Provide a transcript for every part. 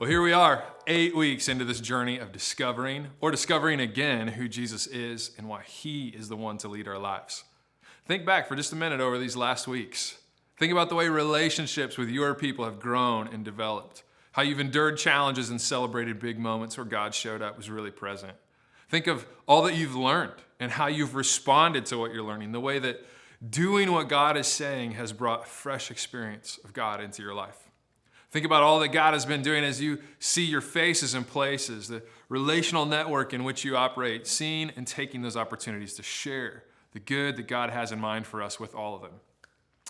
Well, here we are, 8 weeks into this journey of discovering again who Jesus is and why he is the one to lead our lives. Think back for just a minute over these last weeks. Think about the way relationships with your people have grown and developed, how you've endured challenges and celebrated big moments where God showed up, was really present. Think of all that you've learned and how you've responded to what you're learning, the way that doing what God is saying has brought fresh experience of God into your life. Think about all that God has been doing as you see your faces in places, the relational network in which you operate, seeing and taking those opportunities to share the good that God has in mind for us with all of them.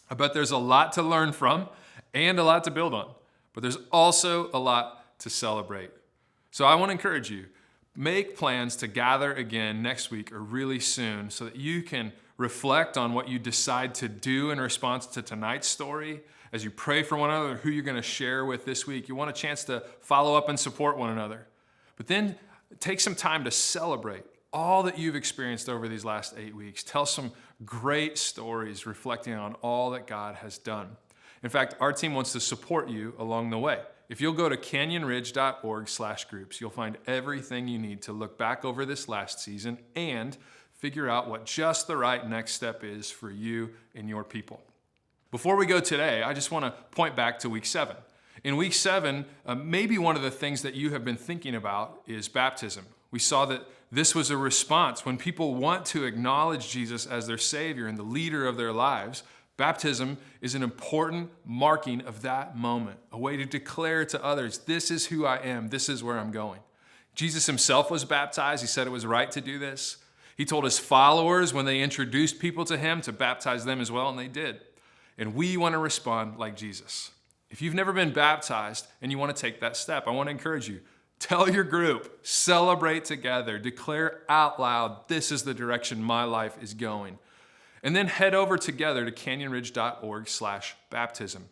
I bet there's a lot to learn from and a lot to build on, but there's also a lot to celebrate. So I want to encourage you, make plans to gather again next week or really soon so that you can reflect on what you decide to do in response to tonight's story. As you pray for one another, who you're going to share with this week, you want a chance to follow up and support one another. But then take some time to celebrate all that you've experienced over these last 8 weeks. Tell some great stories reflecting on all that God has done. In fact, our team wants to support you along the way. If you'll go to canyonridge.org/groups, you'll find everything you need to look back over this last season and figure out what just the right next step is for you and your people. Before we go today, I just want to point back to week 7. In week 7, maybe one of the things that you have been thinking about is baptism. We saw that this was a response. When people want to acknowledge Jesus as their Savior and the leader of their lives, baptism is an important marking of that moment, a way to declare to others, this is who I am, this is where I'm going. Jesus himself was baptized. He said it was right to do this. He told his followers when they introduced people to him to baptize them as well, and they did. And we want to respond like Jesus. If you've never been baptized and you want to take that step, I want to encourage you. Tell your group, celebrate together, declare out loud, this is the direction my life is going. And then head over together to canyonridge.org/baptism.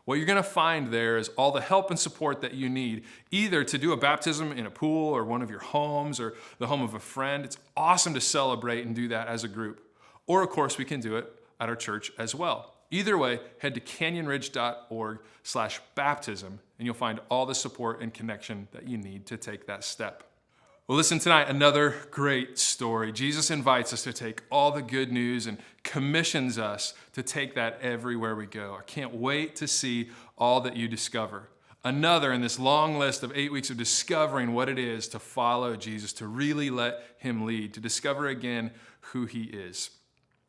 What you're going to find there is all the help and support that you need, either to do a baptism in a pool or one of your homes or the home of a friend. It's awesome to celebrate and do that as a group. Or, of course, we can do it at our church as well. Either way, head to canyonridge.org/baptism, and you'll find all the support and connection that you need to take that step. Well, listen tonight, another great story. Jesus invites us to take all the good news and commissions us to take that everywhere we go. I can't wait to see all that you discover. Another in this long list of 8 weeks of discovering what it is to follow Jesus, to really let him lead, to discover again who he is.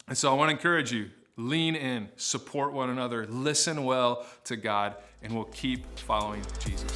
And so I want to encourage you, lean in, support one another, listen well to God, and we'll keep following Jesus.